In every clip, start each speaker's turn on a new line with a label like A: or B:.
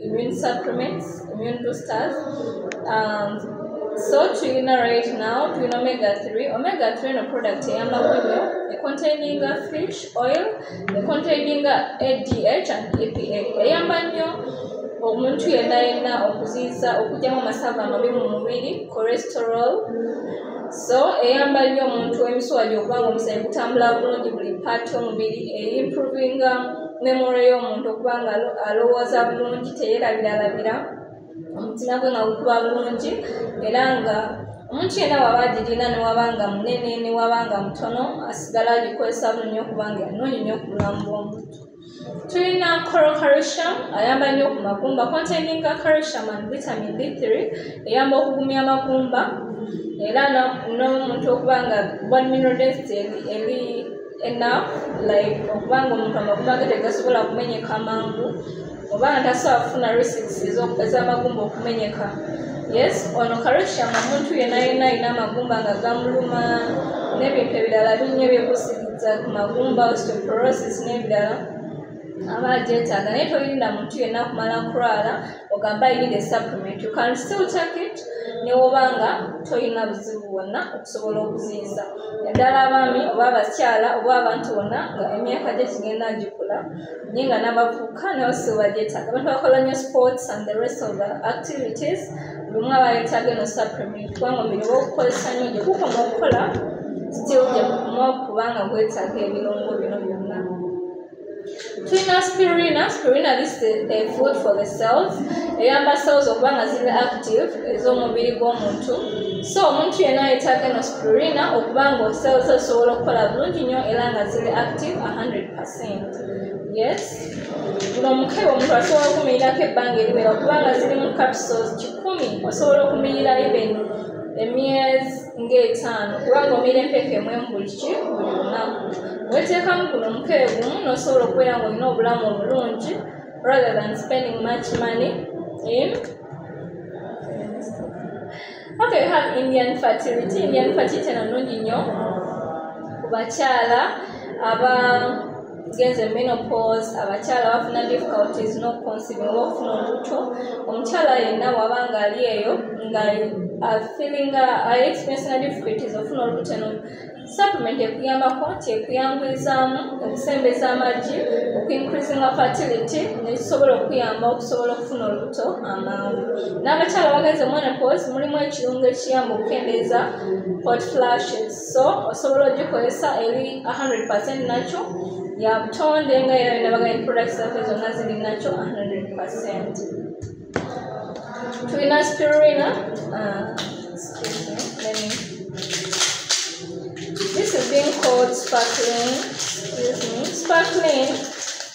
A: immune supplements, immune boosters. So tuyina right now tuyina omega-3. Omega-3 no product eyamba nnyo containing fish oil, containing ADH and EPA. Eyamba nnyo omuntu yenna okuziyiza okugyamu amasavu amabi mu mubiri, cholesterol. So eyamba nnyo omuntu w'emiswali okuba nga omusaayi gutambula bulungi buli part y'omubiri, improving memory y'omuntu okuba nga alowooza bulungi teyeerabiralabira, omutima gwe nga gukuba bulungi, era nga omuntu yenna waba agirina ne waba nga munene ne waba nga mutono asigala agikozesa bulungi okubanga nnungi nnyo ku bulamu bw'omuntu. Tulina coral calcium ayamba nnyo ku magumba, containing calcium and vitamin D3 eyamba okugumya amagumba, era n'omuntu okuba nga bone mineral density eri enough, like okuba nga omuntu amagumba ge tegasobola kumenyeka mangu oba nga tasobola kufuna risks ez'amagumba okumenyeka. Yes, ono calcium omuntu yenna alina amagumba nga gamuluma n'ebintu ebirala bingi ebyekusikiriza ku magumba, osteoporosis n'ebirala aba agyetaaga, naye tolinda muntu yenna kumala kulwala ogamba ayinida supplement. You can still take it ne woba nga tolina buzibu bwonna okusobola okuziyiza, naddala abaami oba abakyala oba abantu bonna nga emyaka gye kigenda gikula naye nga n'abavubuka nabo si bagyetaaga. Abantu bakola nnyo sports and the rest of the activities, buli omu aba yeetaaga eno supplement kubanga omubiri oba okukozesa nnyo gye gukoma okukola still gye gukoma okubanga gwetaaga ebirungo bino byonna. Tulina spirulina. Spirulina, this is a food for the cells. Eyamba cells okuba nga ziri active ez'omubiri gw'omuntu. So omuntu yenna yeetaaga eno spirulina okuba nga cells zisobola okukola bulungi nnyo era nga ziri active 100%. Yes, guno omukebe omuntu asobola okumirirako ebbanga eriwera kubanga ziri mu capsules 100, osobola okumirira even emyezi nga5 kubanga omira empeke emu buli lunaku. Weteekamu guno omukebe gumu n'osobola okubeera nga olina obulamu obulungi rather than spending much money in. Okay, we have Indian fertility. Indian fertility eno nnungi nnyo ku bakyala abagenze menopause, abakyala bafuna difficulties n'okuconceive oba okufuna olubuto. Omukyala yenna waba nga ali eyo nga feeling experiencing difficulties ofuna olubuto eno supplement ekuyambako nti ekuyambizaamu okusembeza amagi, okuincreasinga fertility nekisobola okuyamba okusobola okufuna olubuto amangu. N'abakyala bagenze menopause mulimu ekirungo ekiyamba okukendeeza hot flashes, so osobola ogikozesa eri 100% nakyo ya butonde nga era bina baganya products zaffe zonna ziri nakyo 100%. Tulina spirulina. This is being called sparkling. Sparkling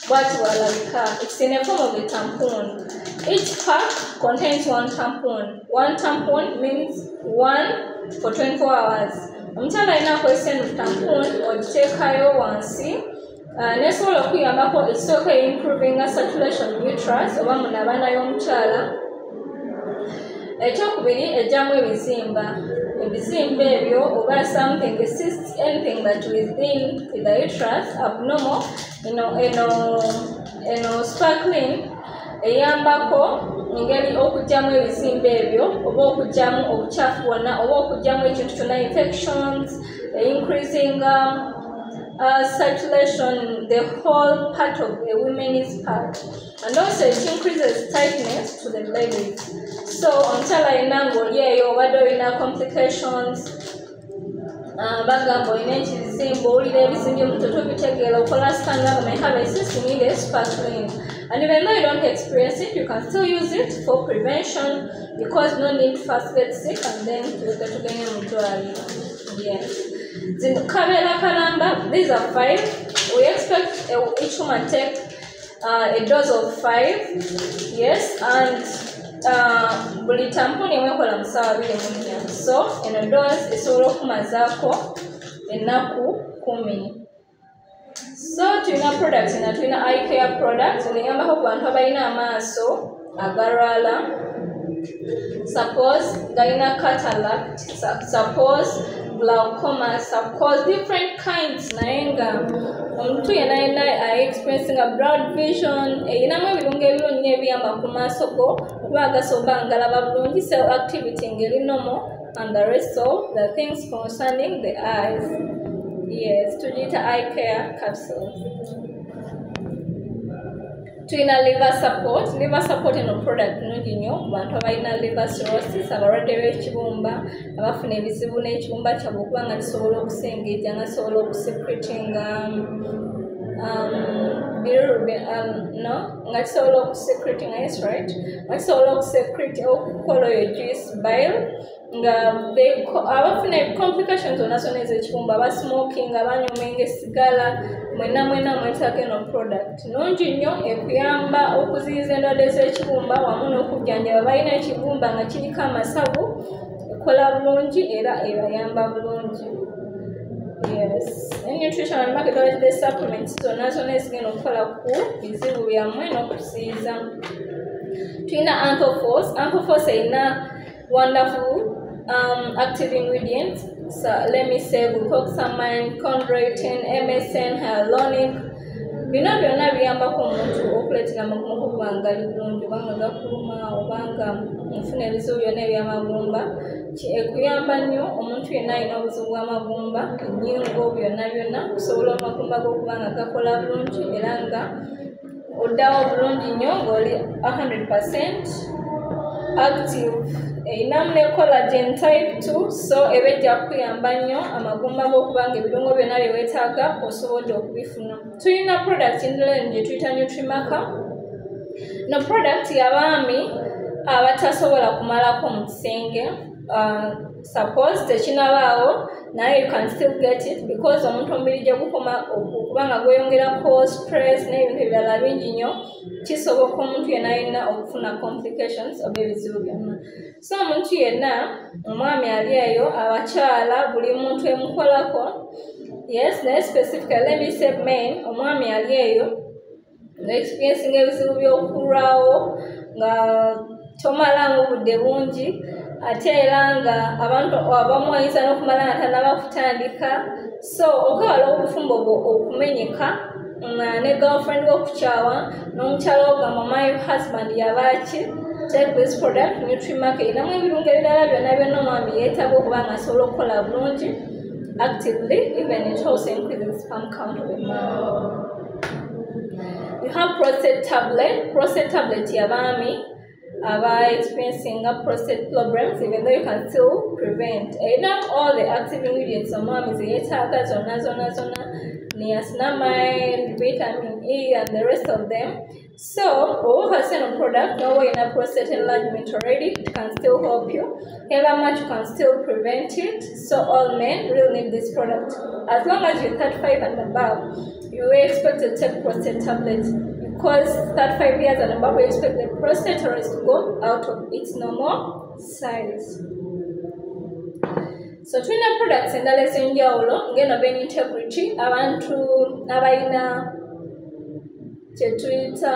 A: water. It's in a form of a tampon. Each pack contains 1 tampon. 1 tampon means 1 for 24 hours. Omukyala alina akozesa eno tampon ogiteekayo wansi nesobola okuyambako ekisooka improving circulation uterus oba mu nabana y'omukyala. Ekyokubiri ejjamu ebizimba. Ebizimba ebyo oba something cysts, anything that within the uterus abnormal, eno sparkling eyambako engeri okugyamu ebizimba ebyo oba okugyamu obukyafu bwonna oba okugyamu ekintu kyonna infections, increasing circulation, the whole part of a woman's part, and also it increases tightness to the pelvis. So omukyala yenna ng'oli eyo obadde olina complications, bagamba olina ekizimba owulira ebizimba omutoto bitegeera okola scan nga may have a cyst, you need a sparkling. And even though you don't experience it, you can still use it for prevention because no need to first get sick and then to gain a yes. Kabera Kalamba, these are 5. We expect each woman take a dose of 5. Yes, and buli tamponi emwekola musawa 24. So eno dose esobola okumazaako ennaku 10. So tulina products na tulina eye care products, eneyambako ku bantu abalina amaaso agalwala suppose gyna cataract, suppose glaucoma, suppose different kinds nayenga omuntu yena experiencing a blood vision eyinamu ebirungo ebirungi ebiyamba ku maaso go okuba agasoba nga galaba bulungi, cell activity ngeri normal, and the rest of the things concerning the eyes. Yes, tugiyita eye care capsule. Tuyina liver support eno product nungi nnyo ku bantu abalina liver cirrhosis, abalwadde b'ekibumba, abafuna ebizibu n'ekibumba kyabwe okuba nga kisobola okusengejja nga kisobola okusecretinga nga kisobola okusecretinga, yes right, nga kisobola okusecrete okukola oyo juice bile, nga abafuna complications zonna zonna ez'ekibumba, abasmoking, abanywa omwenge, sigala, mwena mwetaaga eno product nungi nnyo ekuyamba okuziyiza endwadde z'ekibumba wamu n'okujjanjaba balina ekibumba nga kiriko amasavu, ekola bulungi era ebayamba bulungi. Yes, nutritional market supplements zonna ezigenda okukola ku bizibu byammwe n'okuziyiza. Tuyina Anthrophos erina wonderful active ingredients. So let me say glucosamine, chondroitin, MSM, hyaluronic. Bino byonna biyambako omuntu okuleetera amagumu kubanga ali bulungi, obanga gakuluma, obanga nfuna ebizibu byonna eby'amagumba. Ekuyamba nnyo omuntu yenna alina obuzibu bw'amagumba, ennyingo, byonna kusobola amagumba g'okubanga gakola bulungi era nga oddawo bulungi nnyo ng'oli 100% active. Erinamu ne collagen type 2, so eba ejja kukuyamba nnyo amagumba g'okubanga ebirungo byonna bye weetaaga osobodde okubifuna. Tulina product endala eno gye tuyita Nutrimaka. No product y'abaami abatasobola kumalako mu kisenge. Suppose tekinabaawo naye you can still get it because omuntu omubiri gye gukoma okubanga gweyongerako stress n'ebintu ebirala bingi nnyo, kisoboka omuntu yenna alina okufuna complications oba ebizibu byonna. So omuntu yenna, omwami ali eyo, abakyala, buli muntu emukolako, yes, naye specifically let me say men, omwami ali eyo experiencing ebizibu by'okulwawo nga tomalanga obudde bungi, ate era nga abantu abamu ayinza n'okumala nga tanaba kutandika, so okawala obufumbo okumenyeka ne girlfriend okukyawa n'omukyala ogamba my husband yabaaki, take this product Nutrimaka erinamu ebirungo ebirala byonna omwami yeetaaga okuba nga asobola okukola bulungi actively, even it also increases sperm count of a man. You have prostate tablet y'abaami experiencing prostate problems, even though you can still prevent. Not all the active ingredients omwami zeyeetaaga zonna niacinamide, vitamin E, and the rest of them. So, over a product, no way in a prostate enlargement already, it can still help you. However much you can still prevent it. So, all men really need this product. As long as you're 35 and above, you expect to take prostate tablets. Because 35 years and above, we expect the prostate to go out of its normal size. So tulina products endala ez'enjawulo ng'eno Ben Integrity, abantu abalina kye tuyita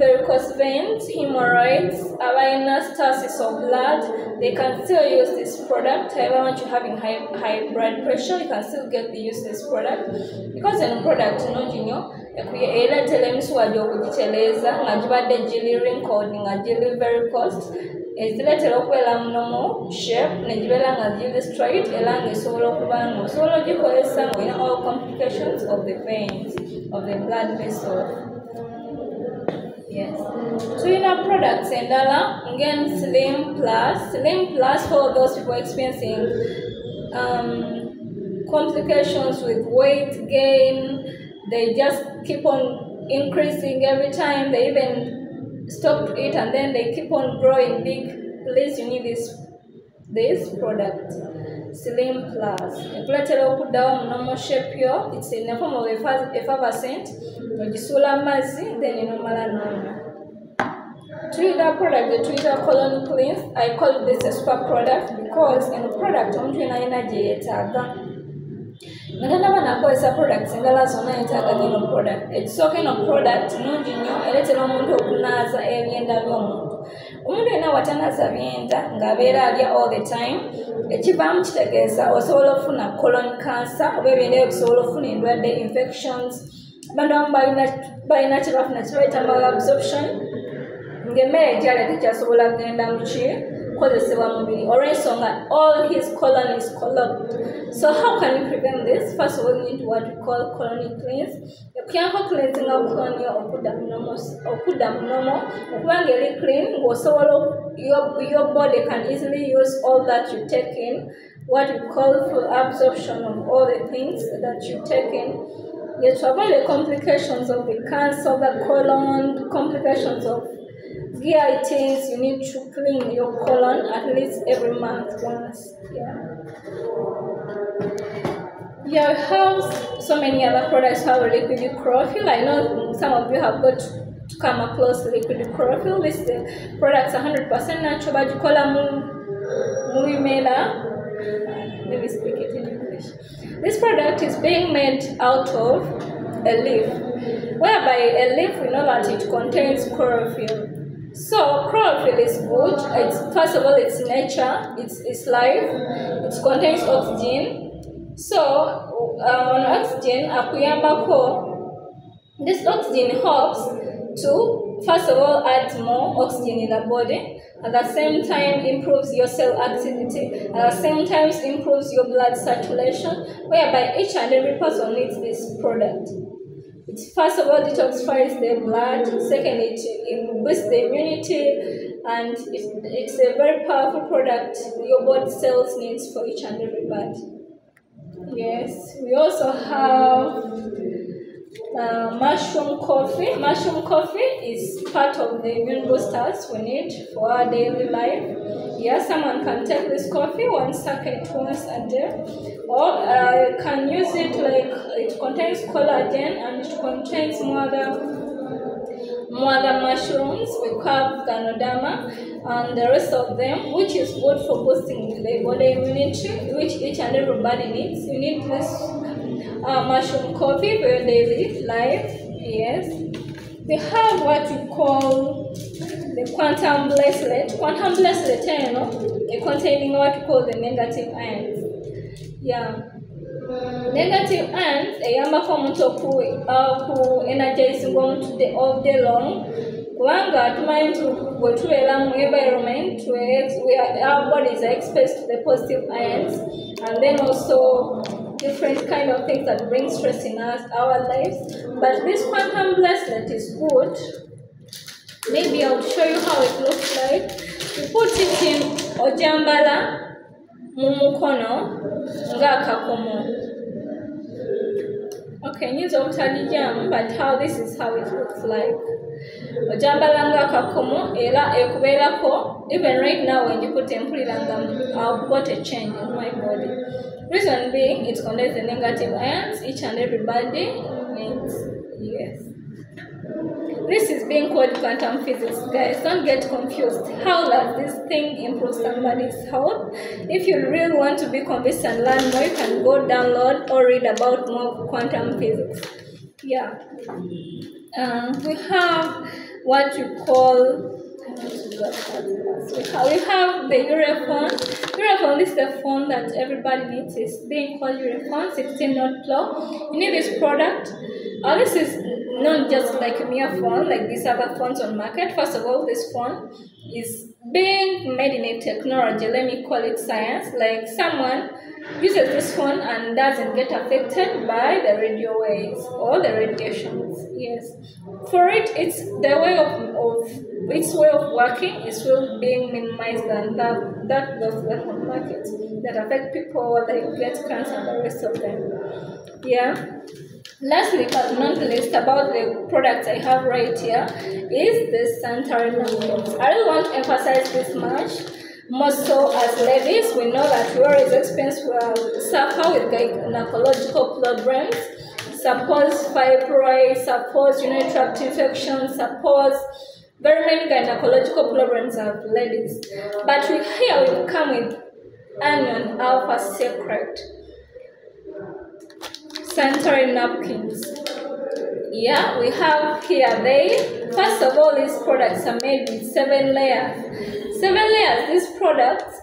A: varicose veins, hemorrhoids, abalina stasis of blood, they can still use this product. However, once you're having high blood pressure, you can still use this product because eno product nungi nnyo ereetera emisuwa gy'okugitereeza nga gibadde giri wrinkled nga giri varicose, ezireetera okubeera mu normal shape ne gibeera nga giri straight era ng'esobola okuba nga osobola ogikozesa ng'olina all complications of the veins of the blood vessels. Yes. Tulina products endala ng'en Slim Plus for those people experiencing complications with weight gain. They just keep on increasing every time. They even stop to eat and then they keep on growing big. Please, you need this product, Slim Plus. Ekuleetera okuddawo mu normal shape yo. It's in the form of effervescent. Ogisula amazzi then enomala n'onywa. Tulina product that Twitter colon cleanse. I call this a super product because in the product omuntu yenna alina gye yeetaaga. Natandaba nakozesa products endala zonna entaaganya eno product. Ekisooka eno product nnungi nnyo ereetera omuntu okunaaza ebyenda by'omuntu. Omuntu yenna watanaaza byenda ng'abeera alya all the time, ekivaamu kitegeeza osobola okufuna colon cancer oba ebyenda ebyo bisobola okufuna endwadde infections. Abantu abamu balina kye bafuna kye bayita malabsorption ng'emmere gyalya tekyasobola kugenda mu kukozesebwa mubiri olw'ensonga all his colon is clogged. So how can we prevent this? First of all, we need what we call colonic cleanse. Okuyamba cleansing of colon okudda mu normal okubanga eri clean ng'osobola your body can easily use all that you take in, what we call full absorption of all the things that you take in. Yet to avoid the complications of the cancer of the colon, complications of GITs, you need to clean your colon at least every month once. Yeah, we have so many other products. Have liquid chlorophyll. I know some of you have got to come across liquid chlorophyll. This product's 100% natural, but you call them muvimela. Let me speak it in English. This product is being made out of a leaf, whereby a leaf we know that it contains chlorophyll. So chlorophyll is good. First of all, it's nature. It's life. It contains oxygen. So on oxygen, this oxygen helps to first of all add more oxygen in the body. At the same time, improves your cell activity. At the same time, improves your blood circulation. Whereby each and every person needs this product. It first of all detoxifies the blood. Second, it boosts the immunity, and it's a very powerful product your body cells needs for each and every part. Yes, we also have mushroom coffee. Mushroom coffee is part of the immune boosters we need for our daily life. Yes, someone can take this coffee once a day, or can use it like it contains collagen and it contains more other mushrooms. We have Ganoderma and the rest of them, which is good for boosting the body immunity, which each and everybody needs. You need this mushroom coffee for your daily life. Yes, we have what we call the quantum bracelet. Quantum bracelet, containing what we call the negative ions. Yeah, negative ions eyambako omuntu oku energizing omuntu all day long. Kubanga tumanyi nti bwe tubeera mu environment our bodies are exposed to the positive ions, and then also different kind of things that bring stress in our lives. But this quantum bracelet is good. Maybe I'll show you how it looks like. You put it in ojambala mumukono ngakakomo. Okay, news of Tadijam, but this is how it looks like. Ojambala ngakakomo era ekuberako. Even right now when you put tempuliranga, I've got a change in my body. Reason being, it contains the negative ions each and everybody needs. Yes. This is being called quantum physics, guys. Don't get confused. How does this thing improve somebody's health? If you really want to be convinced and learn more, you can go download or read about more quantum physics. Yeah. We have what you call. We have the Urephone. Urephone is the phone that everybody needs. It's being called Urephone 16 Note Pro. You need this product. This is not just like a mere phone like these other phones on market. First of all, this phone is being made in a technology, let me call it science, like someone uses this phone and doesn't get affected by the radio waves or the radiations. Yes, for it, it's the way of its way of working is still being minimized than that of the home market that affect people like get cancer and the rest of them. Yeah. Lastly, but not least, about the products I have right here is the Santorin napkins. I really want to emphasize this much. More so as ladies, we know that we always suffer with gynecological problems. Suppose fibroids, suppose urinary tract infections, suppose very many gynecological problems of ladies. But here we come with Anion Alpha Secret. sanitary napkins. Yeah, we have here first of all, these products are made with 7 layers. 7 layers, these products,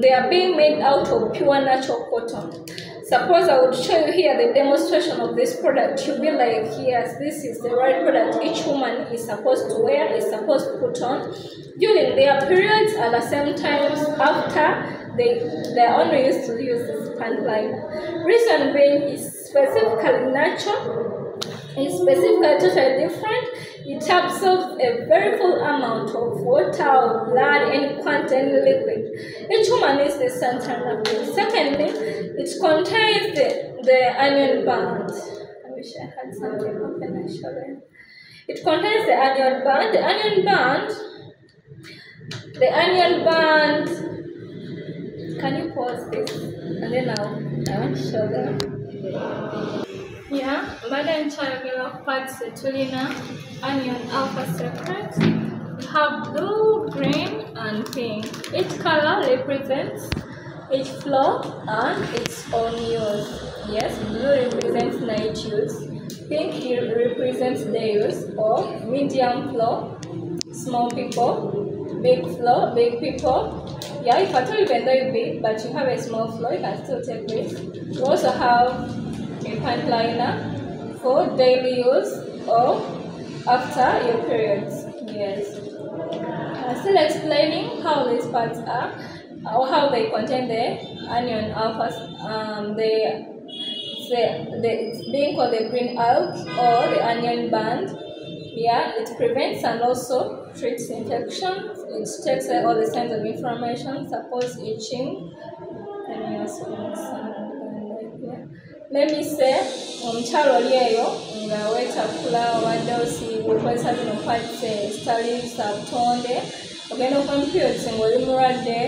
A: they are being made out of pure natural cotton. Suppose I would show you here the demonstration of this product. You'll be like, yes, this is the right product each woman is supposed to wear, is supposed to put on during their periods, at the same time after they're only used to use this pant liner. Reason being is specifically natural. It's specifically totally different. It absorbs a very full amount of water or blood, any quantity, any liquid. Each woman needs the sanitary napkin. Secondly, it contains the onion band. I wish I had something open actually. It contains the onion band. The onion band. Can you pause this? And then I want to show them. Yeah, baada nchayogera parts tulina onion alpha separate. We have blue, green, and pink. Each color represents each floor and its own use. Yes, blue represents night use. Pink represents day use, or medium floor, small people, big floor, big people. Yeah, if at all even though you're big, but you have a small floor, you can still take this. We also have a pant liner for daily use or after your periods. Yes. I'm still explaining how these parts are, or how they contain the onion alphas. It's being called the green alg or the onion band. Yeah, it prevents and also treats infections. It takes all the signs of inflammation, suppose itching. Let me say, omukyalo lyeyo nga wetakula obadde osiibwa okozesa bino parts zitali za butonde, ogenda okuba periods ng'oli mulwadde,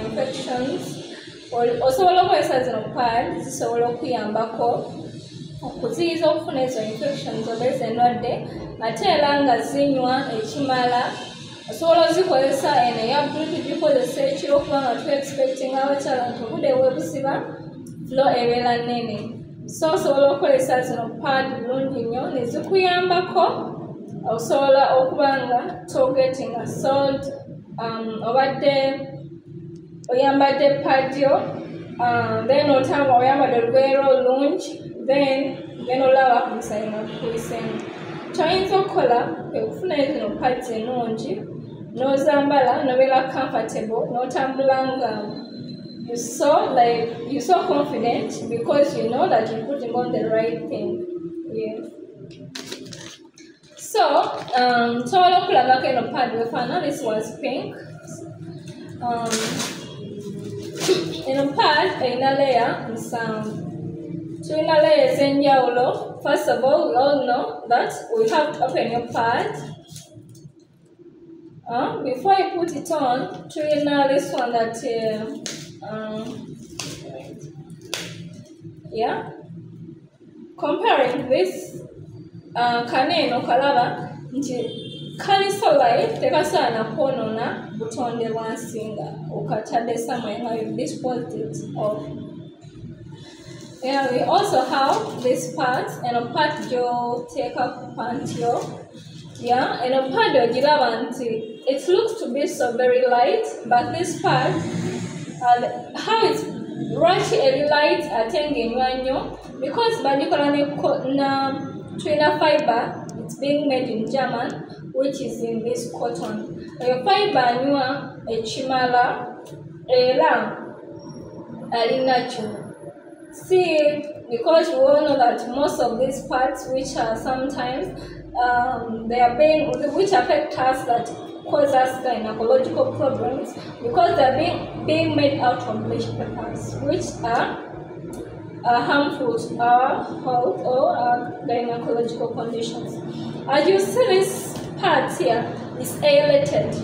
A: infections, osobola okukozesa zino pads zisobola okuyambako okuziyiza okufuna ezo infections oba ezo endwadde, ate era nga zinywa ekimala. Osobola ozikozesa eno eya blue tugikozesa ekiro kubanga tu-expectinga abakyala nti obudde bwebusiba flow ebeera nnene. So osobola okukozesa zino pad bulungi nnyo ne zikuyambako osobola okuba nga togetinga sold obadde oyambadde pad yo then otanga oyambadde olugoye olulungi then olaba kumusayina kukuyiseemu. Ky'oyinza okukola kwe kufuna zino pads ennungi n'ozambala n'obeera comfortable n'otambula nga you're so confident because you know that you're putting on the right thing. Yeah. So look like eno pad wefana. This was pink. Eno pad ina layer nsanvu. Tulina layers enjawulo. First of all, we all know that we have to open your pad. Before you put it on, tulina this one that yeah, comparing this kaneno kalaba nti kalisolai tekasaana kwonoona butonde bwansinga okatadde somewhere nga you disposed it off. Yeah, we also have this part and a part jo take up pantio. Yeah, and a part ogiraba nti it looks to be so very light, but this part how it's really light atengenywa because badikola na twina fiber. It's being made in German, which is in this cotton. Your fiber nywa echimala era ali natural. See, because we all know that most of these parts, which are sometimes which affect us, that cause us gynecological problems, because they're being made out of bleached papers, which are harmful to our health or our gynecological conditions. As you see, this part here is aerated.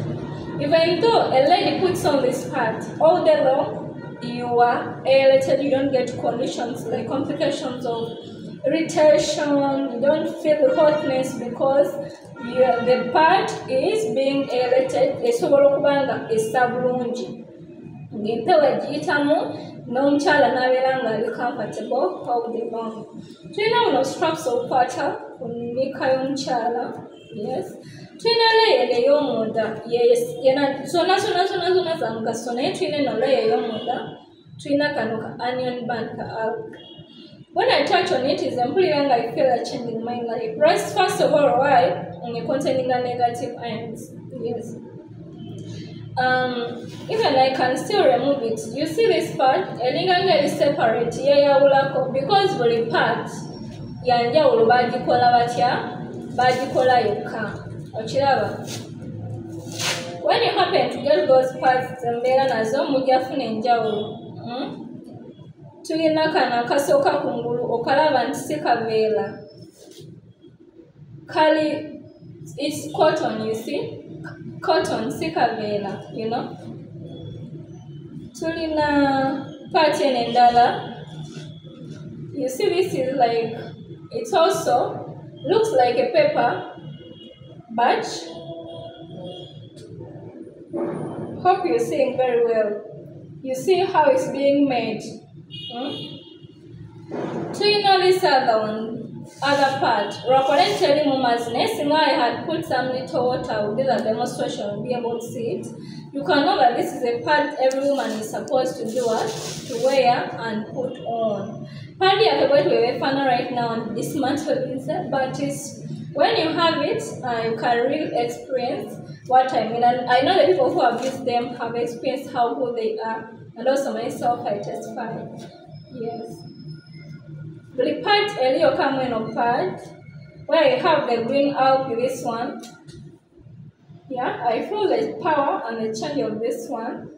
A: Even though a lady puts on this part all day long, you are aerated, you don't get conditions like complications of irritation, you don't feel hotness because the part is being aerated. Esobola okubanga essa bulungi ng'empewo egiyitamu n'omukyala n'abeera ng'ali comfortable all day long. Tulina buno straps obukwata ku nnika y'omukyala. Yes. Tulina layer ey'omunda zonna za mugaso naye tulina eno layer ey'omunda. Tulina kano ka onion band ka alg. When I touch on it, is mpulira I feel a change in my life. First of all, why? Containing negative ions. Yes. Even I can still remove it. You see this part? Elinganga is separate. Because buli part yanjawulo bagikola batya? Bagikola yokka. Okiraba? When you happen to get those parts, embeera nazo mujja funa enjawulo. Tulina kano akasooka kungulu okalaba nti si kaveera. Kali, it's cotton, you see? Cotton, si kaveera, you know? Tulina part endala. You see, this is like, it also looks like a paper, but hope you're seeing very well. You see how it's being made. Tulina this other part. Rakwalen telling mumas nesting I had put some little water. I will do the demonstration, will be able to see it. You can know that this is a part every woman is supposed to do it, to wear and put on. Partly at the way we wear right now and dismantle it, but it's when you have it, you can really experience what I mean. And I know the people who have used them have experienced how good they are, and also myself, I testify. Yes. The part Elio Kameno part where I have the green alg with this one. Yeah, I feel the power and the change of this one.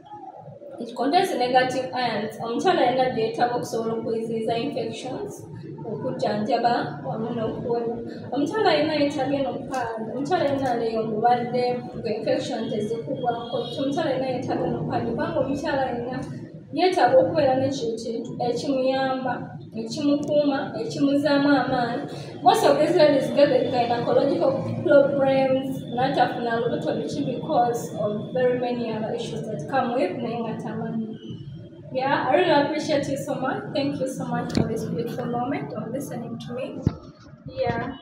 A: It contains negative ions. Omukyala energy etaba okusobola okuyiziiza infections, okujjanjaba wamu n'okuwonya. Omukyala alina yeetaaga eno pad. Omukyala alina leyo omulwadde infections ezikugwako. Omukyala alina yeetaaga eno pad kubanga omukyala alina yeetaaga okubeera n'ekintu ekimuyamba, ekimukuuma, ekimuzaamu amaanyi. Most of these ladies get the gynecological problems, natafuna lubuto biki because of very many other issues that come with naye. Yeah, I really appreciate you so much. Thank you so much for this beautiful moment of listening to me. Yeah.